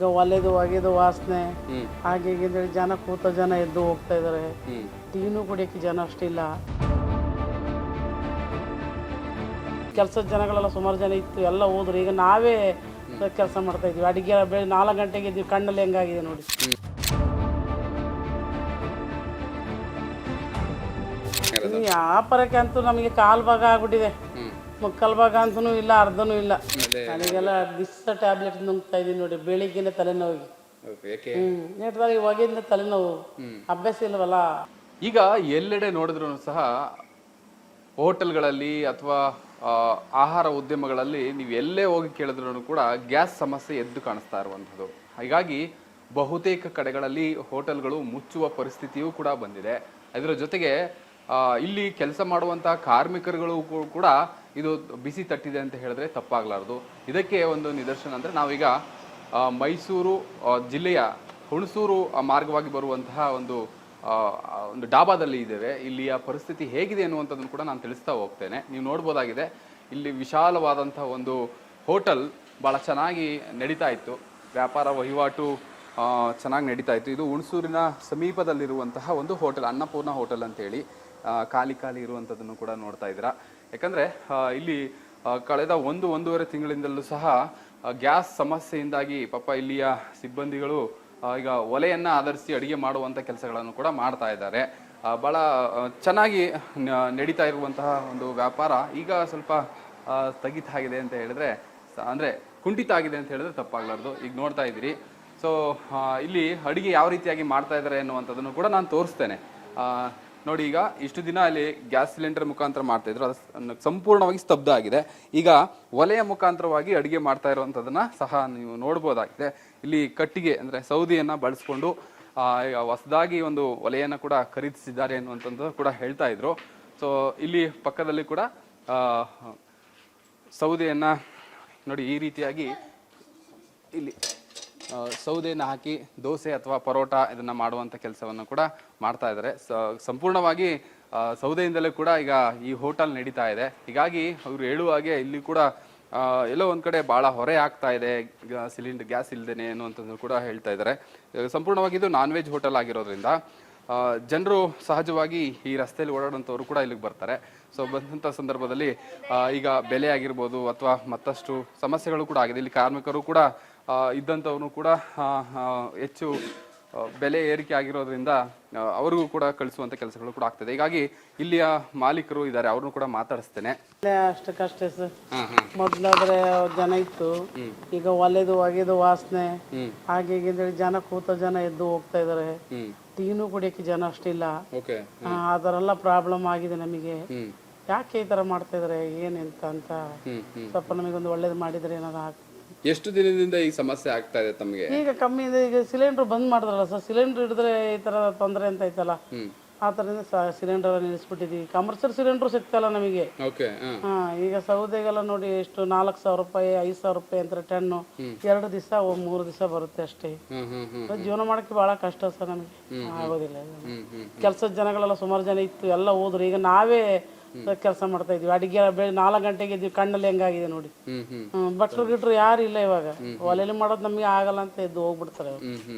ಈಗ ಒಲೆದು ಒಗೆದು ವಾಸನೆ ಹಾಗೆ ಹೀಗೆ ಅಂತೇಳಿ ಜನ ಕೂತ ಜನ ಎದ್ದು ಹೋಗ್ತಾ ಇದ್ದಾರೆ. ಟೀನು ಕುಡಿಯೋಕ್ಕೆ ಜನ ಅಷ್ಟಿಲ್ಲ. ಕೆಲಸದ ಜನಗಳೆಲ್ಲ ಸುಮಾರು ಜನ ಇತ್ತು, ಎಲ್ಲ ಹೋದ್ರು. ಈಗ ನಾವೇ ಕೆಲಸ ಮಾಡ್ತಾ ಇದ್ವಿ. ಅಡಿಗೆ 4 ಗಂಟೆಗೆ ಇದ್ವಿ, ಕಣ್ಣಲ್ಲಿ ಹೆಂಗಾಗಿದೆ ನೋಡಿ. ವ್ಯಾಪಾರಕ್ಕೆ ಅಂತೂ ನಮಗೆ ಕಾಲು ಭಾಗ ಆಗ್ಬಿಟ್ಟಿದೆ. ಮುಕ್ಕಾಲು ಭಾಗ ಅಂತೂ ಇಲ್ಲ, ಅರ್ಧನೂ ಇಲ್ಲ. ನನಗೆಲ್ಲ ದಿವಸ ಟ್ಯಾಬ್ಲೆಟ್ ನುಂಗ್ತಾ ಇದೀನಿ ನೋಡಿ, ಬೆಳಿಗ್ಗೆನೆ ತಲೆನೋವಿಗೆ. ನೇಟ್ರಲ್ಲಿ ಹೊಗೆಯಿಂದ ತಲೆನೋವು, ಅಭ್ಯಾಸ ಇಲ್ವಲ್ಲ. ಈಗ ಎಲ್ಲೆಡೆ ನೋಡಿದ್ರು ಸಹ ಹೋಟೆಲ್ಗಳಲ್ಲಿ ಅಥವಾ ಆಹಾರ ಉದ್ಯಮಗಳಲ್ಲಿ ನೀವು ಎಲ್ಲೇ ಹೋಗಿ ಕೇಳಿದ್ರು ಕೂಡ ಗ್ಯಾಸ್ ಸಮಸ್ಯೆ ಎದ್ದು ಕಾಣಿಸ್ತಾ ಇರುವಂಥದ್ದು. ಹೀಗಾಗಿ ಬಹುತೇಕ ಕಡೆಗಳಲ್ಲಿ ಹೋಟೆಲ್ಗಳು ಮುಚ್ಚುವ ಪರಿಸ್ಥಿತಿಯೂ ಕೂಡ ಬಂದಿದೆ. ಇದರ ಜೊತೆಗೆ ಇಲ್ಲಿ ಕೆಲಸ ಮಾಡುವಂತಹ ಕಾರ್ಮಿಕರುಗಳು ಕೂಡ ಇದು ಬಿಸಿ ತಟ್ಟಿದೆ ಅಂತ ಹೇಳಿದ್ರೆ ತಪ್ಪಾಗಲಾರದು. ಇದಕ್ಕೆ ಒಂದು ನಿದರ್ಶನ ಅಂದರೆ ನಾವೀಗ ಮೈಸೂರು ಜಿಲ್ಲೆಯ ಹುಣಸೂರು ಮಾರ್ಗವಾಗಿ ಬರುವಂತಹ ಒಂದು ಡಾಬಾದಲ್ಲಿ ಇದ್ದೇವೆ. ಇಲ್ಲಿಯ ಪರಿಸ್ಥಿತಿ ಹೇಗಿದೆ ಅನ್ನುವಂಥದ್ದನ್ನು ಕೂಡ ನಾನು ತಿಳಿಸ್ತಾ ಹೋಗ್ತೇನೆ. ನೀವು ನೋಡ್ಬೋದಾಗಿದೆ, ಇಲ್ಲಿ ವಿಶಾಲವಾದಂತಹ ಒಂದು ಹೋಟೆಲ್ ಭಾಳ ಚೆನ್ನಾಗಿ ನಡೀತಾ ಇತ್ತು, ವ್ಯಾಪಾರ ವಹಿವಾಟು ಚೆನ್ನಾಗಿ ನಡೀತಾ ಇತ್ತು. ಇದು ಹುಣಸೂರಿನ ಸಮೀಪದಲ್ಲಿರುವಂತಹ ಒಂದು ಹೋಟೆಲ್, ಅನ್ನಪೂರ್ಣ ಹೋಟೆಲ್ ಅಂತೇಳಿ ಖಾಲಿ ಇರುವಂಥದ್ದನ್ನು ಕೂಡ ನೋಡ್ತಾ ಇದ್ದೀರಾ. ಯಾಕಂದರೆ ಇಲ್ಲಿ ಕಳೆದ 1-1.5 ತಿಂಗಳಿಂದಲೂ ಸಹ ಗ್ಯಾಸ್ ಸಮಸ್ಯೆಯಿಂದಾಗಿ ಪಾಪ ಇಲ್ಲಿಯ ಸಿಬ್ಬಂದಿಗಳು ಈಗ ಒಲೆಯನ್ನು ಆಧರಿಸಿ ಅಡುಗೆ ಮಾಡುವಂಥ ಕೆಲಸಗಳನ್ನು ಕೂಡ ಮಾಡ್ತಾ ಇದ್ದಾರೆ. ಭಾಳ ಚೆನ್ನಾಗಿ ನಡೀತಾ ಇರುವಂತಹ ಒಂದು ವ್ಯಾಪಾರ ಈಗ ಸ್ವಲ್ಪ ಸ್ಥಗಿತ ಆಗಿದೆ ಅಂತ ಹೇಳಿದ್ರೆ, ಅಂದರೆ ಕುಂಠಿತ ಆಗಿದೆ ಅಂತ ಹೇಳಿದ್ರೆ ತಪ್ಪಾಗಲಾರ್ದು. ಈಗ ನೋಡ್ತಾ ಇದ್ದೀರಿ. ಸೊ ಇಲ್ಲಿ ಅಡುಗೆ ಯಾವ ರೀತಿಯಾಗಿ ಮಾಡ್ತಾ ಇದ್ದಾರೆ ಅನ್ನುವಂಥದ್ದನ್ನು ಕೂಡ ನಾನು ತೋರಿಸ್ತೇನೆ. ನೋಡಿ, ಈಗ ಇಷ್ಟು ದಿನ ಅಲ್ಲಿ ಗ್ಯಾಸ್ ಸಿಲಿಂಡರ್ ಮುಖಾಂತರ ಮಾಡ್ತಾ ಇದ್ರು, ಅದು ಸಂಪೂರ್ಣವಾಗಿ ಸ್ತಬ್ಧ ಆಗಿದೆ. ಈಗ ಒಲೆಯ ಮುಖಾಂತರವಾಗಿ ಅಡುಗೆ ಮಾಡ್ತಾ ಇರುವಂಥದ್ದನ್ನ ಸಹ ನೀವು ನೋಡ್ಬೋದಾಗಿದೆ. ಇಲ್ಲಿ ಕಟ್ಟಿಗೆ ಅಂದರೆ ಸೌದೆಯನ್ನು ಬಳಸ್ಕೊಂಡು ಈಗ ಹೊಸದಾಗಿ ಒಂದು ಒಲೆಯನ್ನು ಕೂಡ ಖರೀದಿಸಿದ್ದಾರೆ ಅನ್ನುವಂಥದ್ದು ಕೂಡ ಹೇಳ್ತಾ ಇದ್ರು. ಸೊ ಇಲ್ಲಿ ಪಕ್ಕದಲ್ಲಿ ಕೂಡ ಸೌದೆಯನ್ನು ನೋಡಿ, ಈ ರೀತಿಯಾಗಿ ಇಲ್ಲಿ ಸೌದೆಯನ್ನು ಹಾಕಿ ದೋಸೆ ಅಥವಾ ಪರೋಟ ಇದನ್ನು ಮಾಡುವಂಥ ಕೆಲಸವನ್ನು ಕೂಡ ಮಾಡ್ತಾ ಇದ್ದಾರೆ. ಸಂಪೂರ್ಣವಾಗಿ ಸೌದೆಯಿಂದಲೇ ಕೂಡ ಈಗ ಈ ಹೋಟೆಲ್ ನಡೀತಾ ಇದೆ. ಹೀಗಾಗಿ ಅವರು ಹೇಳುವ ಹಾಗೆ ಇಲ್ಲಿ ಕೂಡ ಎಲ್ಲೋ ಒಂದು ಕಡೆ ಭಾಳ ಹೊರೆ ಆಗ್ತಾ ಇದೆ, ಸಿಲಿಂಡರ್ ಗ್ಯಾಸ್ ಇಲ್ಲದೇನೆ ಅನ್ನುವಂಥದ್ದು ಕೂಡ ಹೇಳ್ತಾ ಇದ್ದಾರೆ. ಸಂಪೂರ್ಣವಾಗಿ ಇದು ನಾನ್ ವೆಜ್ ಹೋಟೆಲ್ ಆಗಿರೋದ್ರಿಂದ ಜನರು ಸಹಜವಾಗಿ ಈ ರಸ್ತೆಯಲ್ಲಿ ಓಡಾಡುವಂಥವ್ರು ಕೂಡ ಇಲ್ಲಿಗೆ ಬರ್ತಾರೆ. ಸೊ ಬಂದಂಥ ಸಂದರ್ಭದಲ್ಲಿ ಈಗ ಬೆಲೆ ಆಗಿರ್ಬೋದು ಅಥವಾ ಮತ್ತಷ್ಟು ಸಮಸ್ಯೆಗಳು ಕೂಡ ಆಗಿದೆ. ಇಲ್ಲಿ ಕಾರ್ಮಿಕರು ಕೂಡ ಇದ್ದಂಥವ್ರು ಕೂಡ ಹೆಚ್ಚು ಬೆಲೆ ಏರಿಕೆ ಆಗಿರೋದ್ರಿಂದ ಅವ್ರಿಗೂ ಕೂಡ ಕಳಿಸುವಂಥ ಕೆಲಸಗಳು ಕೂಡ ಆಗ್ತದೆ. ಹೀಗಾಗಿ ಇಲ್ಲಿಯ ಮಾಲೀಕರು ಇದ್ದಾರೆ, ಅವ್ರನ್ನು ಕೂಡ ಮಾತಾಡಿಸ್ತೇನೆ. ಅಷ್ಟಕ್ಕಷ್ಟೇ ಸರ್, ಮೊದಲಾದ್ರೆ ಜನ ಇತ್ತು, ಈಗ ಒಲೆದು ಒಗೆದು ವಾಸನೆ ಹಾಗೆ ಹೀಗೆ ಅಂತೇಳಿ ಜನ ಕೂತ ಜನ ಎದ್ದು ಹೋಗ್ತಾ ಇದ್ದಾರೆ. ಟೀನು ಕುಡಿಯೋಕ್ಕೆ ಜನ ಅಷ್ಟಿಲ್ಲ. ಆ ಥರ ಎಲ್ಲ ಪ್ರಾಬ್ಲಮ್ ಆಗಿದೆ ನಮಗೆ. ಯಾಕೆ ಈ ಥರ ಮಾಡ್ತಾ ಇದ್ದಾರೆ ಏನಂತ ಅಂತ ಸ್ವಲ್ಪ ನಮಗೊಂದು ಒಳ್ಳೇದು ಮಾಡಿದ್ರೆ ಏನಾದ್ರು. ಎಷ್ಟು ದಿನದಿಂದ ಈ ಸಮಸ್ಯೆ ಆಗ್ತಾ ಇದೆ ತಮಗೆ? ಈಗ ಕಮ್ಮಿ ಇದೆ. ಈಗ ಸಿಲಿಂಡರ್ ಬಂದ್ ಮಾಡಿದ್ರಲ್ಲ ಸರ್, ಸಿಲಿಂಡರ್ ಹಿಡಿದ್ರೆ ಈ ತರ ತೊಂದರೆ ಅಂತ ಐತಲ್ಲ, ಆ ತರದಿಂದ ಸಿಲಿಂಡರ್ ನಿಲ್ಲಿಸ್ಬಿಟ್ಟಿದ್ವಿ. ಕಮರ್ಷಿಯಲ್ ಸಿಲಿಂಡರ್ ಸಿಗ್ತಲ್ಲ ನಮಗೆ. ಈಗ ಸೌದೆಗೆಲ್ಲ ನೋಡಿ ಎಷ್ಟು 4,000 ರೂಪಾಯಿ 5,000 ರೂಪಾಯಿ ಅಂತ ಟನ್ನು. 2 ದಿವಸ 3 ದಿವಸ ಬರುತ್ತೆ ಅಷ್ಟೇ. ಜೀವನ ಮಾಡಕ್ಕೆ ಬಹಳ ಕಷ್ಟ ಸರ್, ನಮಗೆ ಆಗೋದಿಲ್ಲ. ಕೆಲಸದ ಜನಗಳೆಲ್ಲ ಸುಮಾರು ಜನ ಇತ್ತು, ಎಲ್ಲ ಹೋದ್ರು. ಈಗ ನಾವೇ ಕೆಲಸ ಮಾಡ್ತಾ ಇದ್ವಿ. ಅಡಿಗೆ 4 ಗಂಟೆಗೆ ಇದ್ವಿ, ಕಣ್ಣಲ್ಲಿ ಹೆಂಗಾಗಿದೆ ನೋಡಿ. ಭಟ್ರು ಯಾರು ಇಲ್ಲ ಇವಾಗ. ಒಲೆಯಲ್ಲಿ ಮಾಡೋದು ನಮಗೆ ಆಗಲ್ಲ ಅಂತ ಎದ್ದು ಹೋಗ್ಬಿಡ್ತಾರೆ.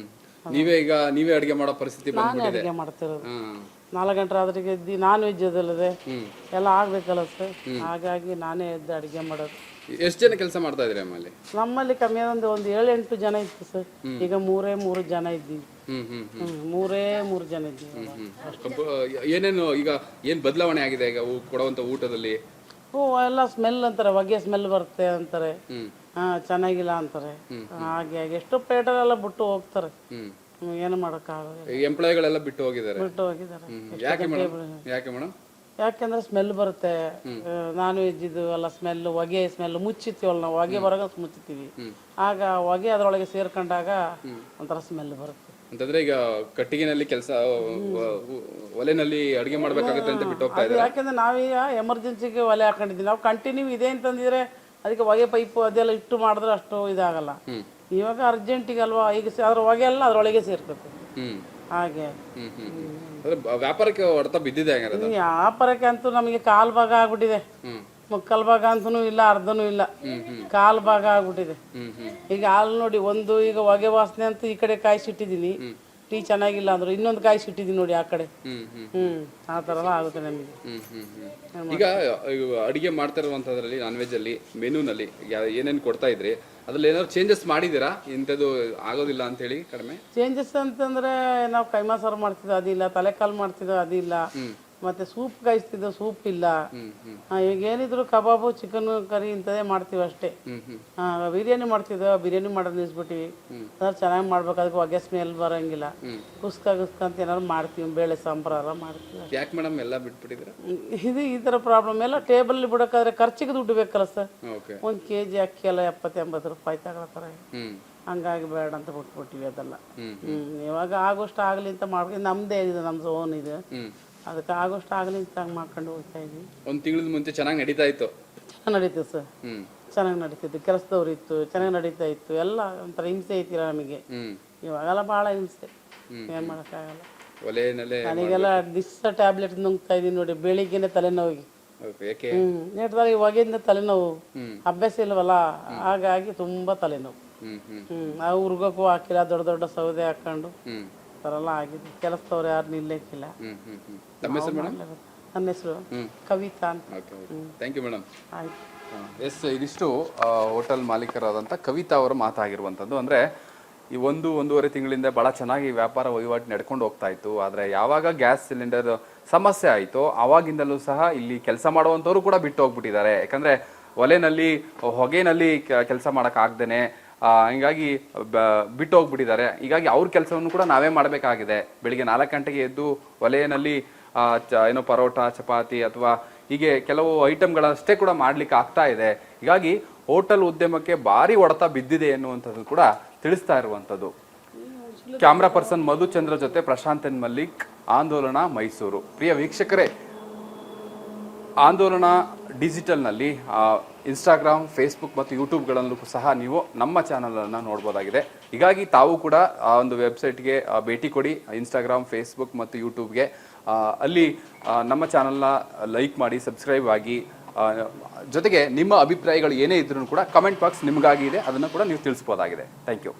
ನೀವೇ ಅಡಿಗೆ ಮಾಡೋ ಪರಿಸ್ಥಿತಿ? ನಾನೇ ಅಡಿಗೆ ಮಾಡ್ತಿರೋದು. 4 ಗಂಟೆ ರಾತ್ರಿಗೆ ಎದ್ದು ನಾನ್ ವೆಜ್ ಅದಲ್ಲದೆ ಎಲ್ಲ ಆಗ್ಬೇಕಲ್ಲ ಸರ್, ಹಾಗಾಗಿ ನಾನೇ ಎದ್ದು ಅಡಿಗೆ ಮಾಡೋದು. ಎಷ್ಟು ಜನ ಕೆಲಸ ಮಾಡ್ತಾ ಇದ್ರಿ ನಮ್ಮಲ್ಲಿ ಕಮ್ಮಿ ಒಂದು 7-8 ಜನ ಇತ್ತು ಸರ್. ಈಗ 3 ಜನ ಇದ್ದೀವಿ. 3 ಜನ ಇದ್ದೀವಿ. ಏನೇನು ಈಗ ಏನ್ ಬದಲಾವಣೆ ಆಗಿದೆ ಈಗ ಕೊಡುವಂತ ಊಟದಲ್ಲಿ? ಎಲ್ಲ ಸ್ಮೆಲ್ ಅಂತಾರೆ, ಹೊಗೆ ಸ್ಮೆಲ್ ಬರುತ್ತೆ ಅಂತಾರೆ, ಚೆನ್ನಾಗಿಲ್ಲ ಅಂತಾರೆ. ಹಾಗೆ ಎಷ್ಟೋ ಪ್ಲೇಟರೆಲ್ಲ ಬಿಟ್ಟು ಹೋಗ್ತಾರೆ. ಏನು ಮಾಡೋಕ್ಕಾಗಲ್ಲ. ಎಂಪ್ಲಾಯಿಗಳೆಲ್ಲ ಬಿಟ್ಟು ಹೋಗಿದ್ದಾರೆ. ಯಾಕೆಂದ್ರೆ ಸ್ಮೆಲ್ ಬರುತ್ತೆ. ನಾನ್ ವೆಜ್ ಇದು ಎಲ್ಲ ಸ್ಮೆಲ್, ಹೊಗೆ ಸ್ಮೆಲ್ ಮುಚ್ಚಿರ್ತೀವಲ್ಲ ನಾವು, ಹೊಗೆ ಬರೋಗ ಮುಚ್ಚುತ್ತೀವಿ. ಆಗ ಹೊಗೆ ಅದರೊಳಗೆ ಸೇರ್ಕೊಂಡಾಗ ಒಂಥರ ಸ್ಮೆಲ್ ಬರುತ್ತೆ. ಅಂತಂದ್ರೆ ಈಗ ಕಟ್ಟಿಗೆನಲ್ಲಿ ಕೆಲಸ, ಒಲೆನಲ್ಲಿ ಅಡುಗೆ ಮಾಡ್ಬೇಕಾಗುತ್ತೆ ಅಂತ ಬಿಟ್ಟು ಹೋಗ್ತಾ ಇದ್ದಾರೆ. ಯಾಕೆಂದ್ರೆ ನಾವೀಗ ಎಮರ್ಜೆನ್ಸಿಗೆ ಒಲೆ ಹಾಕೊಂಡಿದ್ದೀವಿ. ನಾವು ಕಂಟಿನ್ಯೂ ಇದೆ ಅಂತಂದಿದ್ರೆ ಅದಕ್ಕೆ ಹೊಗೆ ಪೈಪು ಅದೆಲ್ಲ ಇಟ್ಟು ಮಾಡಿದ್ರೆ ಅಷ್ಟು ಇದಾಗಲ್ಲ. ಇವಾಗ ಅರ್ಜೆಂಟಿಗೆ ಅಲ್ವಾ, ಈಗ ಅದ್ರ ಹೊಗೆ ಎಲ್ಲ ಅದ್ರೊಳಗೆ ಸೇರ್ತದೆ. ಹಾಗೆ ವ್ಯಾಪಾರಕ್ಕೆ ಹೊಡೆತ ಬಿದ್ದಿದೆ. ವ್ಯಾಪಾರಕ್ಕೆ ಅಂತೂ ನಮಗೆ ಕಾಲು ಭಾಗ ಆಗ್ಬಿಟ್ಟಿದೆ. ಮುಕ್ಕಾಲು ಭಾಗ ಅಂತನೂ ಇಲ್ಲ, ಅರ್ಧನೂ ಇಲ್ಲ, ಕಾಲು ಭಾಗ ಆಗ್ಬಿಟ್ಟಿದೆ. ಈಗ ಹಾಲು ನೋಡಿ, ಒಂದು ಈಗ ಹೊಗೆ ವಾಸನೆ ಅಂತ ಈ ಕಡೆ ಕಾಯಿಸಿಟ್ಟಿದ್ದೀನಿ, ಟೀ ಚೆನ್ನಾಗಿಲ್ಲ ಅಂದ್ರು ಇನ್ನೊಂದು ಕಾಯಿಸಿಟ್ಟಿದ್ದೀನಿ ನೋಡಿ ಆ ಕಡೆ. ಆ ಥರ ಎಲ್ಲ ಆಗುತ್ತೆ ನಮಗೆ. ಈಗ ಅಡಿಗೆ ಮಾಡ್ತಾ ಇರುವಂತದ್ರಲ್ಲಿ ನಾನ್ ವೆಜ್ ಅಲ್ಲಿ ಮೆನುನಲ್ಲಿ ಏನೇನು ಕೊಡ್ತಾ ಇದ್ರಿ, ಅದ್ರಲ್ಲಿ ಏನಾದ್ರು ಚೇಂಜಸ್ ಮಾಡಿದ್ದೀರಾ? ಇಂಥದ್ದು ಆಗೋದಿಲ್ಲ ಅಂತ ಹೇಳಿ ಕಡಿಮೆ ಚೇಂಜಸ್ ಅಂತಂದ್ರೆ ನಾವು ಕೈಮಾ ಸಾರು ಮಾಡ್ತಿದ್ದೋ ಅದಿಲ್ಲ, ತಲೆಕಾಲು ಮಾಡ್ತಿದ್ದೋ ಅದಿಲ್ಲ, ಮತ್ತೆ ಸೂಪ್ ಕಾಯಿಸ್ತಿದ್ದೋ ಸೂಪ್ ಇಲ್ಲ. ಈಗ ಏನಿದ್ರು ಕಬಾಬು, ಚಿಕನ್ ಕರಿ ಇಂಥದೇ ಮಾಡ್ತೀವಿ ಅಷ್ಟೇ. ಬಿರಿಯಾನಿ ಮಾಡ್ತಿದ್ದೋ ಬಿರಿಯಾನಿ ಮಾಡೋದು ನಿಲ್ಸ್ಬಿಟ್ಟಿವಿ. ಅದ್ರ ಚೆನ್ನಾಗಿ ಮಾಡ್ಬೇಕು, ಅದಕ್ಕೆ ಹೊಗೆ ಸ್ಮೆಲ್ ಬರೋಂಗಿಲ್ಲ. ಕುಸ್ಕ ಅಂತ ಏನಾದ್ರು ಮಾಡ್ತೀವಿ, ಬೇಳೆ ಸಾಂಬಾರ ಮಾಡ್ತೀವಿ. ಯಾಕೆ ಮೇಡಮ್ ಎಲ್ಲ ಬಿಟ್ಬಿಟ್ಟಿದ್ರ? ಇದು ಈ ಥರ ಪ್ರಾಬ್ಲಮ್ ಎಲ್ಲ ಟೇಬಲ್ ಬಿಡೋಕ್ಕಾದ್ರೆ ಖರ್ಚಿಗೆ ದುಡ್ಡು ಬೇಕಲ್ಲ ಸರ್. 1 kg ಅಕ್ಕಿ ಎಲ್ಲ 70-80 ರೂಪಾಯಿ ತಗೊಳ್ತಾರೆ. ಹಂಗಾಗಿ ಬೇಡ ಅಂತ ಬಿಟ್ಬಿಟ್ಟಿವಿ ಅದೆಲ್ಲ. ಇವಾಗ ಆಗೋಷ್ಟು ಆಗಲಿ ಅಂತ ಮಾಡ್ಕೊಂಡು ನಮ್ದೇ ಇದೆ, ನಮ್ದು ಓನ್ ಇದೆ, ಅದಕ್ಕೆ ಆಗೋಷ್ಟು ಆಗಲಿ ಅಂತ ಹಂಗೆ ಮಾಡ್ಕೊಂಡು ಹೋಗ್ತಾ ಇದ್ವಿ. 1 ತಿಂಗಳ ಮುಂಚೆ ಚೆನ್ನಾಗಿ ನಡೀತಾ ಇತ್ತು? ಚೆನ್ನಾಗಿ ನಡೀತದೆ ಸರ್, ಚೆನ್ನಾಗಿ ನಡೀತಿತ್ತು. ಕೆಲಸದವ್ರು ಇತ್ತು, ಚೆನ್ನಾಗಿ ನಡೀತಾ ಇತ್ತು. ಎಲ್ಲ ಒಂಥರ ಹಿಂಸೆ ಐತಿಲ್ಲ ನಮಗೆ. ಇವಾಗೆಲ್ಲ ಭಾಳ ಹಿಂಸೆ, ಏನು ಮಾಡೋಕ್ಕಾಗಲ್ಲ. ನನಗೆಲ್ಲ ದಿವಸ ಟ್ಯಾಬ್ಲೆಟ್ ನುಂಗ್ತಾ ಇದೀನಿ ನೋಡಿ, ಬೆಳಿಗ್ಗೆನೆ ತಲೆನೋವಿಗೆ. ನೇಟ್ದಾಗ ಹೊಗೆಯಿಂದ ತಲೆನೋವು, ಅಭ್ಯಾಸ ಇಲ್ವಲ್ಲ, ಹಾಗಾಗಿ ತುಂಬಾ ತಲೆನೋವು. ನಾವು ಉರ್ಗೋಕ್ಕೂ ಹಾಕಿಲ್ಲ, ದೊಡ್ಡ ದೊಡ್ಡ ಸೌದೆ ಹಾಕೊಂಡು ಥರ ಎಲ್ಲ ಆಗಿದೆ. ಕೆಲಸದವ್ರು ಯಾರು ನಿಲ್ಲಕ್ಕಿಲ್ಲ. ನನ್ನ ಹೆಸರು ಕವಿತಾ ಅಂತ. Thank you madam. ಆಯ್ತು. ಎಸ್, ಇದಿಷ್ಟು ಹೋಟೆಲ್ ಮಾಲೀಕರಾದಂಥ ಕವಿತಾ ಅವರ ಮಾತಾಗಿರುವಂಥದ್ದು. ಅಂದರೆ ಈ 1-1.5 ತಿಂಗಳಿಂದ ಭಾಳ ಚೆನ್ನಾಗಿ ವ್ಯಾಪಾರ ವಹಿವಾಟು ನಡ್ಕೊಂಡು ಹೋಗ್ತಾ ಇತ್ತು. ಆದರೆ ಯಾವಾಗ ಗ್ಯಾಸ್ ಸಿಲಿಂಡರ್ ಸಮಸ್ಯೆ ಆಯಿತೋ ಆವಾಗಿಂದಲೂ ಸಹ ಇಲ್ಲಿ ಕೆಲಸ ಮಾಡುವಂಥವ್ರು ಕೂಡ ಬಿಟ್ಟು ಹೋಗ್ಬಿಟ್ಟಿದ್ದಾರೆ. ಯಾಕಂದರೆ ಒಲೆನಲ್ಲಿ ಹೊಗೆನಲ್ಲಿ ಕೆಲಸ ಮಾಡೋಕ್ಕಾಗ್ದೇ ಹಿಂಗಾಗಿ ಬಿಟ್ಟು ಹೋಗ್ಬಿಟ್ಟಿದ್ದಾರೆ. ಹೀಗಾಗಿ ಅವ್ರ ಕೆಲಸವನ್ನು ಕೂಡ ನಾವೇ ಮಾಡಬೇಕಾಗಿದೆ. ಬೆಳಿಗ್ಗೆ 4 ಗಂಟೆಗೆ ಎದ್ದು ಒಲೆಯಲ್ಲಿ ಏನೋ ಪರೋಟ, ಚಪಾತಿ ಅಥವಾ ಹೀಗೆ ಕೆಲವು ಐಟಮ್ಗಳಷ್ಟೇ ಕೂಡ ಮಾಡ್ಲಿಕ್ಕೆ ಆಗ್ತಾ ಇದೆ. ಹೀಗಾಗಿ ಹೋಟೆಲ್ ಉದ್ಯಮಕ್ಕೆ ಭಾರಿ ಹೊಡೆತ ಬಿದ್ದಿದೆ ಎನ್ನುವಂಥದ್ದು ಕೂಡ ತಿಳಿಸ್ತಾ ಇರುವಂಥದ್ದು. ಕ್ಯಾಮ್ರಾ ಪರ್ಸನ್ ಮಧುಚಂದ್ರ ಜೊತೆ ಪ್ರಶಾಂತ್ ಎನ್ ಮಲ್ಲಿಕ್, ಆಂದೋಲನ ಮೈಸೂರು. ಪ್ರಿಯ ವೀಕ್ಷಕರೇ, ಆಂದೋಲನ ಡಿಜಿಟಲ್ನಲ್ಲಿ ಇನ್ಸ್ಟಾಗ್ರಾಮ್, ಫೇಸ್ಬುಕ್ ಮತ್ತು ಯೂಟ್ಯೂಬ್ಗಳಲ್ಲೂ ಸಹ ನೀವು ನಮ್ಮ ಚಾನಲನ್ನು ನೋಡ್ಬೋದಾಗಿದೆ. ಹೀಗಾಗಿ ತಾವು ಕೂಡ ಆ ಒಂದು ವೆಬ್ಸೈಟ್ಗೆ ಭೇಟಿ ಕೊಡಿ, ಇನ್ಸ್ಟಾಗ್ರಾಮ್, ಫೇಸ್ಬುಕ್ ಮತ್ತು ಯೂಟ್ಯೂಬ್ಗೆ. ಅಲ್ಲಿ ನಮ್ಮ ಚಾನಲ್ನ ಲೈಕ್ ಮಾಡಿ, ಸಬ್ಸ್ಕ್ರೈಬ್ ಆಗಿ. ಜೊತೆಗೆ ನಿಮ್ಮ ಅಭಿಪ್ರಾಯಗಳು ಏನೇ ಇದ್ರೂ ಕೂಡ ಕಮೆಂಟ್ ಬಾಕ್ಸ್ ನಿಮಗಾಗಿ ಇದೆ, ಅದನ್ನು ಕೂಡ ನೀವು ತಿಳಿಸ್ಬೋದಾಗಿದೆ. Thank you.